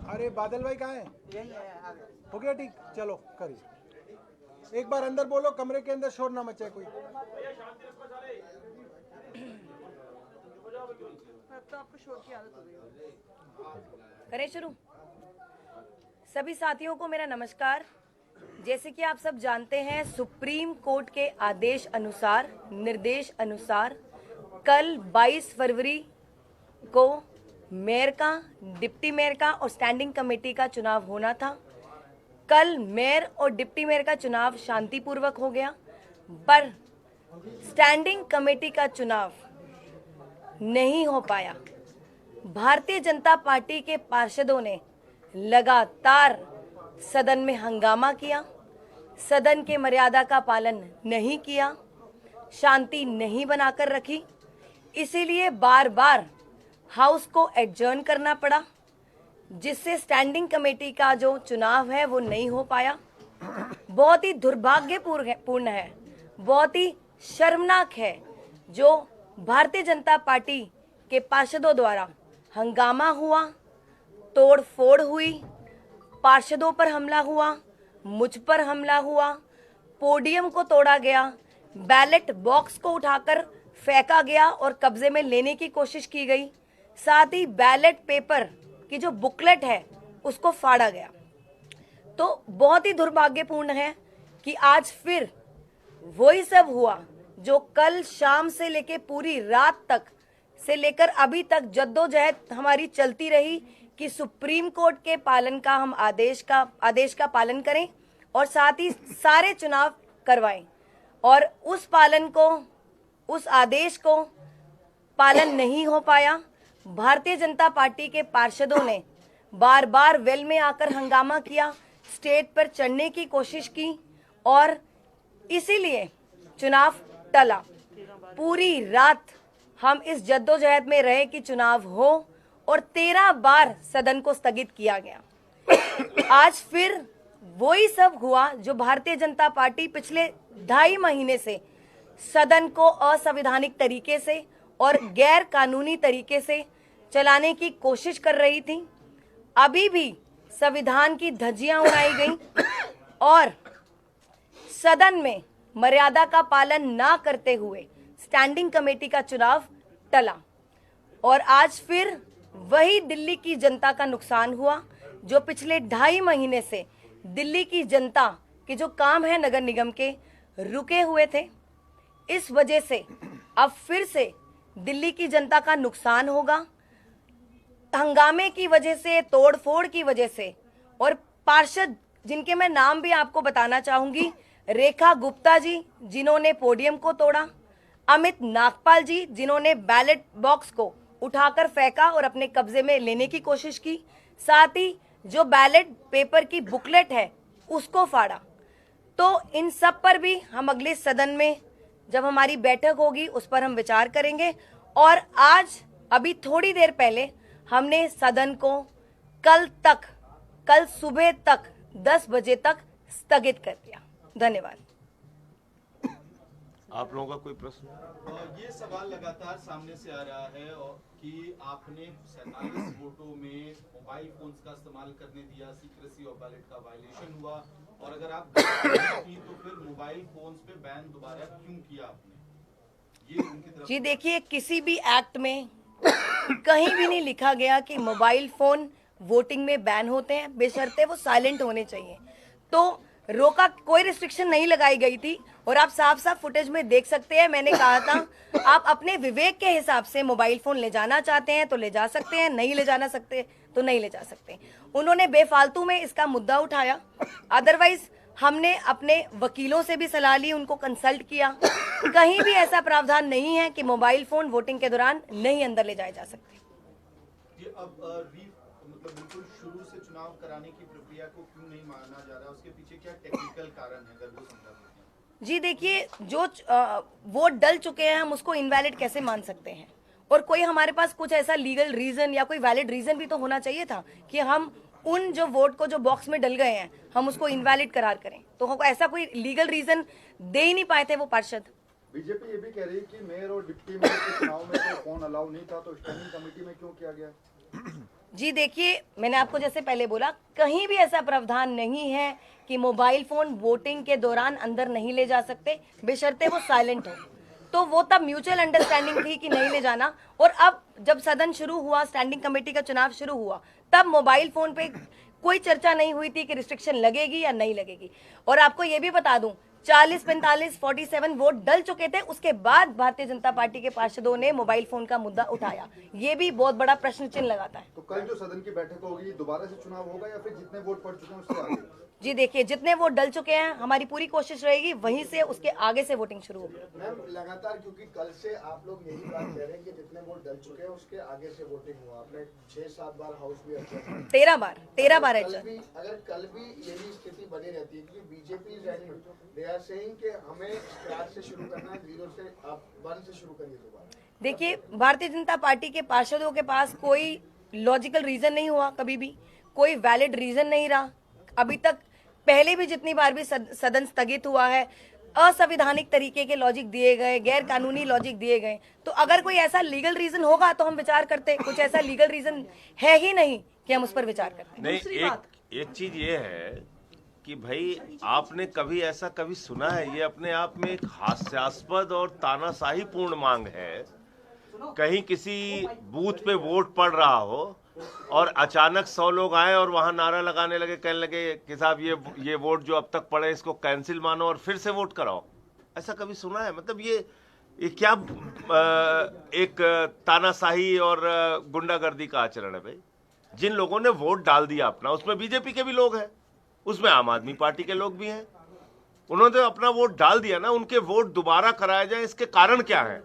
अरे बादल भाई कहाँ हैं? यही है। हो गया ठीक, चलो करिए। एक बार अंदर बोलो, कमरे के अंदर शोर ना मचे कोई। तो आपको शोर की आदत हो गई। करें शुरू। सभी साथियों को मेरा नमस्कार। जैसे कि आप सब जानते हैं, सुप्रीम कोर्ट के आदेश अनुसार, निर्देश अनुसार कल 22 फरवरी को मेयर का, डिप्टी मेयर का और स्टैंडिंग कमेटी का चुनाव होना था। कल मेयर और डिप्टी मेयर का चुनाव शांतिपूर्वक हो गया, पर स्टैंडिंग कमेटी का चुनाव नहीं हो पाया। भारतीय जनता पार्टी के पार्षदों ने लगातार सदन में हंगामा किया, सदन के मर्यादा का पालन नहीं किया, शांति नहीं बनाकर रखी। इसीलिए बार बार हाउस को एडजर्न करना पड़ा, जिससे स्टैंडिंग कमेटी का जो चुनाव है वो नहीं हो पाया। बहुत ही दुर्भाग्यपूर्ण है, बहुत ही शर्मनाक है जो भारतीय जनता पार्टी के पार्षदों द्वारा हंगामा हुआ, तोड़ फोड़ हुई, पार्षदों पर हमला हुआ, मुझ पर हमला हुआ, पोडियम को तोड़ा गया, बैलेट बॉक्स को उठाकर फेंका गया और कब्जे में लेने की कोशिश की गई, साथ ही बैलेट पेपर की जो बुकलेट है उसको फाड़ा गया। तो बहुत ही दुर्भाग्यपूर्ण है कि आज फिर वही सब हुआ जो कल शाम से लेकर पूरी रात तक से लेकर अभी तक जद्दोजहद हमारी चलती रही कि सुप्रीम कोर्ट के पालन का हम आदेश का पालन करें और साथ ही सारे चुनाव करवाएं, और उस आदेश को पालन नहीं हो पाया। भारतीय जनता पार्टी के पार्षदों ने बार बार वेल में आकर हंगामा किया, स्टेज पर चढ़ने की कोशिश की और इसीलिए चुनाव टला। पूरी रात हम इस जद्दोजहद में रहे कि चुनाव हो और 13 बार सदन को स्थगित किया गया। आज फिर वही सब हुआ जो भारतीय जनता पार्टी पिछले 2.5 महीने से सदन को असंवैधानिक तरीके से और गैर कानूनी तरीके से चलाने की कोशिश कर रही थी। अभी भी संविधान की धज्जियां उड़ाई गई और सदन में मर्यादा का पालन ना करते हुए स्टैंडिंग कमेटी का चुनाव टला और आज फिर वही दिल्ली की जनता का नुकसान हुआ जो पिछले 2.5 महीने से दिल्ली की जनता के जो काम है नगर निगम के रुके हुए थे। इस वजह से अब फिर से दिल्ली की जनता का नुकसान होगा। हंगामे की वजह से, तोड़फोड़ की वजह से, और पार्षद जिनके मैं नाम भी आपको बताना चाहूंगी, रेखा गुप्ता जी जिन्होंने पोडियम को तोड़ा, अमित नागपाल जी जिन्होंने बैलेट बॉक्स को उठाकर फेंका और अपने कब्जे में लेने की कोशिश की, साथ ही जो बैलेट पेपर की बुकलेट है उसको फाड़ा। तो इन सब पर भी हम अगले सदन में जब हमारी बैठक होगी उस पर हम विचार करेंगे। और आज अभी थोड़ी देर पहले हमने सदन को कल सुबह तक 10 बजे तक स्थगित कर दिया। धन्यवाद। आप लोगों का कोई प्रश्न? ये सवाल लगातार सामने से आ रहा है कि आपने 47 वोटों में मोबाइल फोन्स का इस्तेमाल करने दिया, सीक्रेसी और बैलेट का वायलेशन हुआ, और अगर आप की तो फिर मोबाइल फोन्स पे बैन दोबारा क्यों किया आपने? ये उनकी तरफ जी देखिए, किसी भी एक्ट में कहीं भी नहीं लिखा गया कि मोबाइल फोन वोटिंग में बैन होते हैं, बेशर्ते वो साइलेंट होने चाहिए। तो रोका, कोई रिस्ट्रिक्शन नहीं लगाई गई थी और आप साफ साफ फुटेज में देख सकते हैं। मैंने कहा था आप अपने विवेक के हिसाब से मोबाइल फोन ले जाना चाहते हैं तो ले जा सकते हैं, नहीं ले जाना सकते तो नहीं ले जा सकते। उन्होंने बेफालतू में इसका मुद्दा उठाया। अदरवाइज हमने अपने वकीलों से भी सलाह ली, उनको कंसल्ट किया। कहीं भी ऐसा प्रावधान नहीं है कि मोबाइल फोन वोटिंग के दौरान नहीं अंदर ले जाए जा सकते। ये अब मतलब बिल्कुल शुरू से चुनाव कराने की प्रक्रिया को क्यों नहीं माना जा रहा, उसके पीछे क्या टेक्निकल कारण है, अगर वो समझा सकते हैं? जी देखिए, जो वोट डल चुके हैं हम उसको इनवैलिड कैसे मान सकते हैं, और कोई हमारे पास कुछ ऐसा लीगल रीजन या कोई वैलिड रीजन भी तो होना चाहिए था कि हम उन जो वोट को जो बॉक्स में डल गए हैं हम उसको इनवैलिड करार करें। तो ऐसा कोई लीगल रीजन दे ही नहीं पाए थे वो पार्षद। बीजेपी ये भी कह रही है कि मेयर और डिप्टी मेयर के चुनाव में तो फोन अलाउ नहीं था, तो स्टैंडिंग कमेटी में क्यों किया गया? जी देखिए, मैंने आपको जैसे पहले बोला, कहीं भी ऐसा प्रावधान नहीं है कि मोबाइल फोन वोटिंग के दौरान अंदर नहीं ले जा सकते, बेशर्ते वो साइलेंट हो। तो वो तब म्यूचुअल अंडरस्टैंडिंग थी कि नहीं ले जाना, और अब जब सदन शुरू हुआ, स्टैंडिंग कमेटी का चुनाव शुरू हुआ, तब मोबाइल फोन पे कोई चर्चा नहीं हुई थी कि रिस्ट्रिक्शन लगेगी या नहीं लगेगी। और आपको ये भी बता दूं, 40, 45, 47 वोट डल चुके थे, उसके बाद भारतीय जनता पार्टी के पार्षदों ने मोबाइल फोन का मुद्दा उठाया। ये भी बहुत बड़ा प्रश्न चिन्ह लगाता है। तो कल जो सदन की बैठक होगी दोबारा से चुनाव होगा या फिर जितने वोट पड़ चुके हैं उससे आगे? जी देखिए, जितने वोट डल चुके हैं, हमारी पूरी कोशिश रहेगी वहीं से उसके आगे से वोटिंग शुरू होगी। मैम लगातार, क्योंकि कल से आप लोग यही बात कह रहे हैं कि जितने वोट डल चुके हैं उसके आगे से वोटिंग हुआ। आपने 6-7 बार हाउस भी अच्छा 13 बार कल भी, अगर कल भी यही स्थिति बनी रहती है, क्योंकि बीजेपी दे आर सेइंग कि हमें स्क्रैच से शुरू करना है, 0 से आप 1 से शुरू करिए दोबारा। देखिए, भारतीय जनता पार्टी के पार्षदों के पास कोई लॉजिकल रीजन नहीं हुआ, कभी भी कोई वैलिड रीजन नहीं रहा अभी तक। पहले भी जितनी बार भी सदन स्थगित हुआ है, असंवैधानिक तरीके के लॉजिक दिए गए, गैर कानूनी लॉजिक दिए गए। तो अगर कोई ऐसा लीगल रीजन होगा तो हम विचार करते, कुछ ऐसा लीगल रीजन है ही नहीं कि हम उस पर विचार करते। नहीं, एक चीज ये है कि भाई आपने कभी ऐसा कभी सुना है? ये अपने आप में एक हास्यास्पद और तानाशाही पूर्ण मांग है। कहीं किसी बूथ पे वोट पड़ रहा हो और अचानक 100 लोग आए और वहां नारा लगाने लगे, कहने लगे कि साहब ये वोट जो अब तक पड़े इसको कैंसिल मानो और फिर से वोट कराओ। ऐसा कभी सुना है? मतलब ये क्या एक तानाशाही और गुंडागर्दी का आचरण है भाई। जिन लोगों ने वोट डाल दिया अपना, उसमें बीजेपी के भी लोग हैं, उसमें आम आदमी पार्टी के लोग भी हैं, उन्होंने अपना वोट डाल दिया ना, उनके वोट दोबारा कराए जाए, इसके कारण क्या है,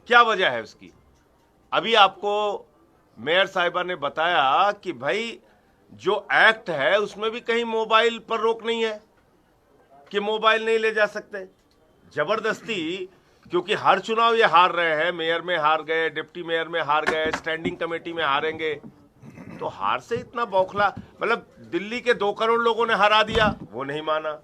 क्या वजह है उसकी? अभी आपको मेयर साहिबा ने बताया कि भाई जो एक्ट है उसमें भी कहीं मोबाइल पर रोक नहीं है कि मोबाइल नहीं ले जा सकते। जबरदस्ती, क्योंकि हर चुनाव ये हार रहे हैं, मेयर में हार गए, डिप्टी मेयर में हार गए, स्टैंडिंग कमेटी में हारेंगे, तो हार से इतना बौखला। मतलब दिल्ली के 2 करोड़ लोगों ने हरा दिया, वो नहीं माना।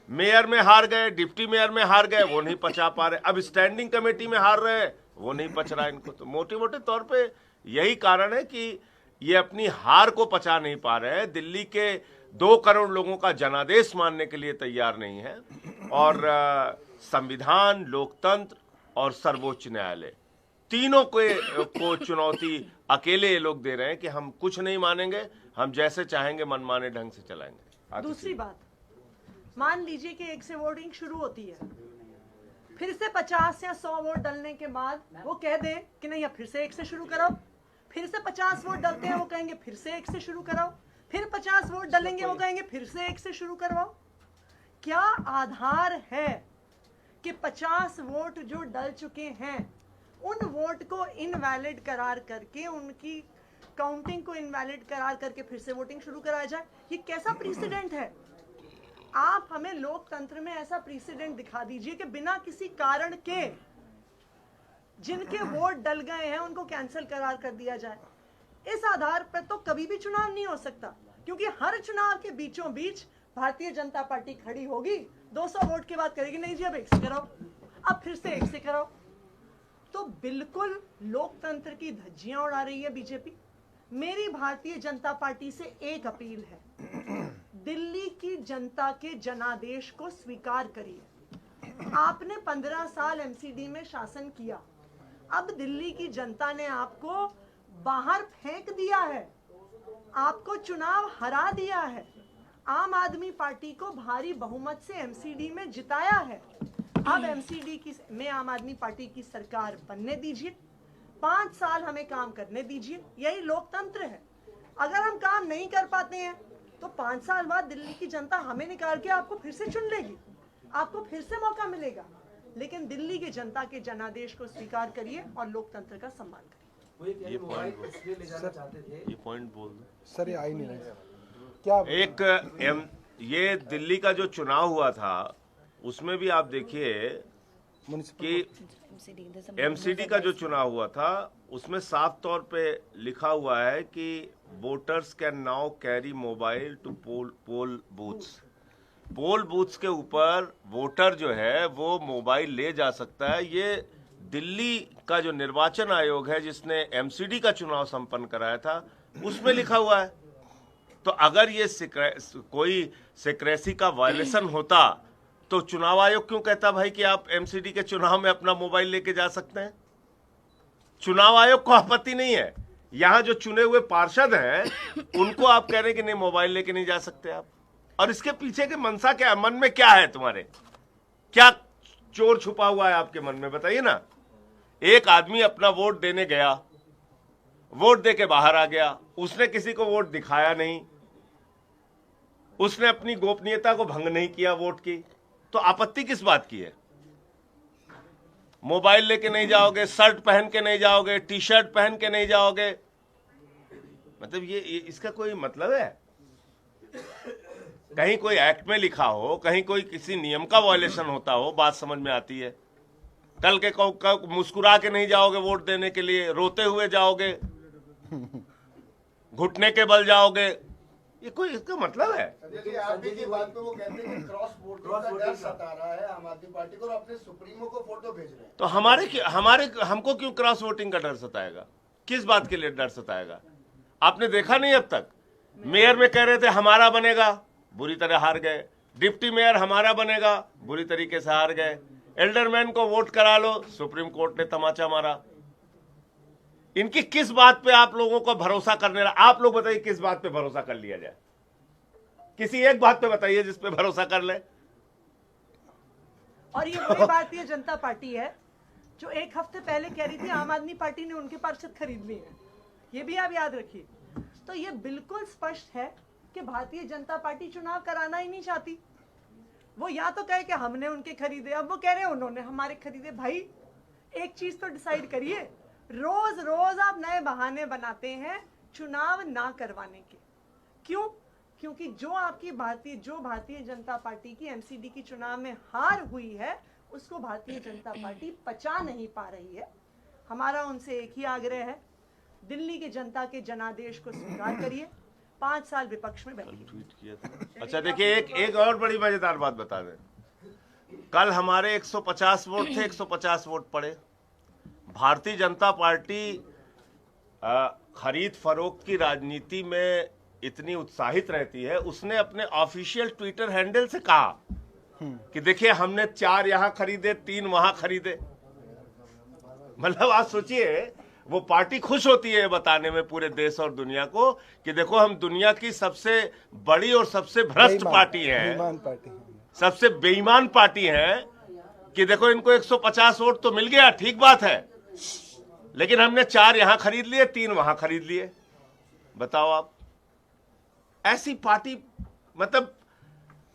मेयर में हार गए, डिप्टी मेयर में हार गए, वो नहीं पचा पा रहे। अब स्टैंडिंग कमेटी में हार रहे, वो नहीं पच रहा इनको। तो मोटे मोटे तौर पे यही कारण है कि ये अपनी हार को पचा नहीं पा रहे हैं। दिल्ली के 2 करोड़ लोगों का जनादेश मानने के लिए तैयार नहीं है। और संविधान, लोकतंत्र और सर्वोच्च न्यायालय, तीनों को चुनौती अकेले ये लोग दे रहे हैं कि हम कुछ नहीं मानेंगे, हम जैसे चाहेंगे मनमाने ढंग से चलाएंगे। दूसरी बात, मान लीजिए कि 1 से वोटिंग शुरू होती है, फिर से 50 या 100 वोट डलने के बाद वो कह दें कि नहीं अब फिर से 1 से शुरू कराओ, फिर से 50 वोट डलते हैं, वो कहेंगे फिर से 1 से शुरू कराओ, फिर 50 वोट डलेंगे, वो कहेंगे फिर से 1 से शुरू करवाओ। क्या आधार है कि 50 वोट जो डल चुके हैं उन वोट को इनवैलिड करार करके, उनकी काउंटिंग को इनवैलिड करार करके फिर से वोटिंग शुरू कराया जाए? ये कैसा प्रेसिडेंट है? आप हमें लोकतंत्र में ऐसा प्रेसिडेंट दिखा दीजिए कि बिना किसी कारण के जिनके वोट डल गए हैं उनको कैंसिल करार कर दिया जाए। इस आधार पर तो कभी भी चुनाव नहीं हो सकता, क्योंकि हर चुनाव के बीचों बीच भारतीय जनता पार्टी खड़ी होगी, 200 वोट के बाद करेगी नहीं जी अब 1 से कराओ, अब फिर से 1 से कराओ। तो बिल्कुल लोकतंत्र की धज्जियां उड़ा रही है बीजेपी। मेरी भारतीय जनता पार्टी से एक अपील है, दिल्ली की जनता के जनादेश को स्वीकार करिए। आपने 15 साल एमसीडी में शासन किया, अब दिल्ली की जनता ने आपको बाहर फेंक दिया है, आपको चुनाव हरा दिया है, आम आदमी पार्टी को भारी बहुमत से एमसीडी में जिताया है। अब एमसीडी में आम आदमी पार्टी की सरकार बनने दीजिए, 5 साल हमें काम करने दीजिए, यही लोकतंत्र है। अगर हम काम नहीं कर पाते हैं तो 5 साल बाद दिल्ली की जनता हमें निकाल के आपको फिर से चुन लेगी, आपको फिर से मौका मिलेगा। लेकिन दिल्ली की जनता के जनादेश को स्वीकार करिए और लोकतंत्र का सम्मान करिए। ये पॉइंट बोल दो सर, ये आई नहीं रहा क्या? ये दिल्ली का जो चुनाव हुआ था उसमें भी आप देखिए कि एमसीडी का जो चुनाव हुआ था उसमें साफ तौर पे लिखा हुआ है कि voters can now carry mobile to poll booths. Poll booths के ऊपर वोटर जो है वो मोबाइल ले जा सकता है। ये दिल्ली का जो निर्वाचन आयोग है जिसने एमसीडी का चुनाव संपन्न कराया था उसमें लिखा हुआ है। तो अगर ये कोई सिक्रेसी का वायलेशन होता तो चुनाव आयोग क्यों कहता भाई कि आप एमसीडी के चुनाव में अपना मोबाइल लेके जा सकते हैं? चुनाव आयोग को आपत्ति नहीं है। यहां जो चुने हुए पार्षद हैं उनको आप कह रहे हैं कि नहीं मोबाइल लेके नहीं जा सकते आप। और इसके पीछे की मंशा क्या है, मन में क्या है तुम्हारे, क्या चोर छुपा हुआ है आपके मन में, बताइए ना। एक आदमी अपना वोट देने गया, वोट दे के बाहर आ गया, उसने किसी को वोट दिखाया नहीं, उसने अपनी गोपनीयता को भंग नहीं किया वोट की, तो आपत्ति किस बात की है? मोबाइल लेके नहीं जाओगे, शर्ट पहन के नहीं जाओगे, टी शर्ट पहन के नहीं जाओगे, मतलब ये इसका कोई मतलब है? कहीं कोई एक्ट में लिखा हो, कहीं कोई किसी नियम का वायलेशन होता हो, बात समझ में आती है। कल के मुस्कुरा के नहीं जाओगे वोट देने के लिए, रोते हुए जाओगे, घुटने के बल जाओगे, ये कोई इसका मतलब है? संजय जी आरपी की बात पे वो कहते हैं कि क्रॉस वोटिंग का डर सता रहा है आम आदमी पार्टी को और अपने सुप्रीमो को फोटो भेज रहे हैं। तो हमको क्यों क्रॉस वोटिंग का डर सताएगा? किस बात के लिए डर सताएगा? आपने देखा नहीं अब तक? मेयर में कह रहे थे हमारा बनेगा, बुरी तरह हार गए। डिप्टी मेयर हमारा बनेगा, बुरी तरीके से हार गए। एल्डरमैन को वोट करा लो, सुप्रीम कोर्ट ने तमाचा मारा। इनकी किस बात पे आप लोगों को भरोसा करने, आप लोग बताइए किस बात पे भरोसा कर लिया जाए? किसी एक बात पे बताइए जिस पे भरोसा कर ले। और ये वही भारतीय जनता पार्टी है जो एक हफ्ते पहले कह रही थी आम आदमी पार्टी ने उनके पार्षद खरीद लिए हैं। ये भी आप याद रखिए। तो ये बिल्कुल स्पष्ट है कि भारतीय जनता पार्टी चुनाव कराना ही नहीं चाहती। वो या तो कहे कि हमने उनके खरीदे, अब वो कह रहे हैं उन्होंने हमारे खरीदे। भाई एक चीज तो डिसाइड करिए, रोज रोज आप नए बहाने बनाते हैं चुनाव ना करवाने के। क्यों? क्योंकि जो भारतीय जनता पार्टी की एमसीडी की चुनाव में हार हुई है उसको भारतीय जनता पार्टी पचा नहीं पा रही है। हमारा उनसे एक ही आग्रह है, दिल्ली की जनता के जनादेश को स्वीकार करिए, 5 साल विपक्ष में बैठिए। ट्वीट किया था। अच्छा देखिए, एक और बड़ी मजेदार बात बता दें। कल हमारे 150 वोट थे, 150 वोट पड़े। भारतीय जनता पार्टी खरीद फरोख्त की राजनीति में इतनी उत्साहित रहती है, उसने अपने ऑफिशियल ट्विटर हैंडल से कहा कि देखिए हमने 4 यहां खरीदे, 3 वहां खरीदे। मतलब आप सोचिए, वो पार्टी खुश होती है बताने में पूरे देश और दुनिया को कि देखो हम दुनिया की सबसे बड़ी और सबसे भ्रष्ट पार्टी है, सबसे बेईमान पार्टी है, कि देखो इनको 150 वोट तो मिल गया, ठीक बात है, लेकिन हमने 4 यहां खरीद लिए, 3 वहां खरीद लिए। बताओ आप, ऐसी पार्टी, मतलब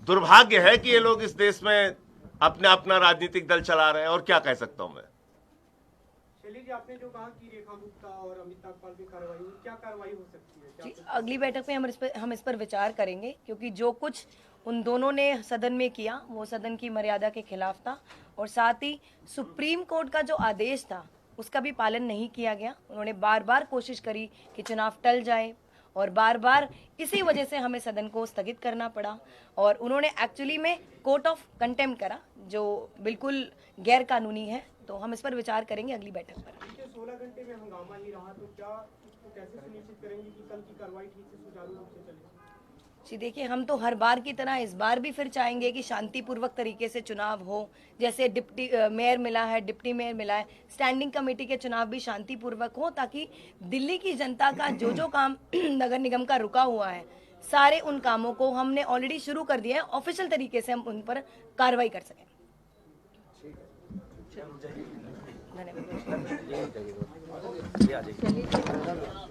दुर्भाग्य है कि ये लोग इस देश में अपना राजनीतिक दल चला रहे हैं। और क्या कह सकता हूं मैं। शैली जी, आपने जो कहा कि रेखा गुप्ता और अमित नागपाल की कार्रवाई हुई, क्या कार्रवाई हो सकती है? जी, अगली बैठक में हम इस पर विचार करेंगे, क्योंकि जो कुछ उन दोनों ने सदन में किया वो सदन की मर्यादा के खिलाफ था, और साथ ही सुप्रीम कोर्ट का जो आदेश था उसका भी पालन नहीं किया गया। उन्होंने बार बार कोशिश करी कि चुनाव टल जाए, और बार बार इसी वजह से हमें सदन को स्थगित करना पड़ा। और उन्होंने एक्चुअली में कोर्ट ऑफ कंटेम्प्ट करा, जो बिल्कुल गैर कानूनी है। तो हम इस पर विचार करेंगे अगली बैठक पर। 16 घंटे में हंगामा ही रहा, तो क्या इसको कैसे सुनिश्चित करेंगे कि कल की कार्रवाई ठीक से सुचारू रूप से चले? जी देखिए, हम तो हर बार की तरह इस बार भी फिर चाहेंगे कि शांतिपूर्वक तरीके से चुनाव हो। जैसे डिप्टी मेयर मिला है, डिप्टी मेयर मिला है, स्टैंडिंग कमेटी के चुनाव भी शांतिपूर्वक हो, ताकि दिल्ली की जनता का जो काम नगर निगम का रुका हुआ है, सारे उन कामों को हमने ऑलरेडी शुरू कर दिया है, ऑफिशियल तरीके से हम उन पर कार्रवाई कर सकें। धन्यवाद।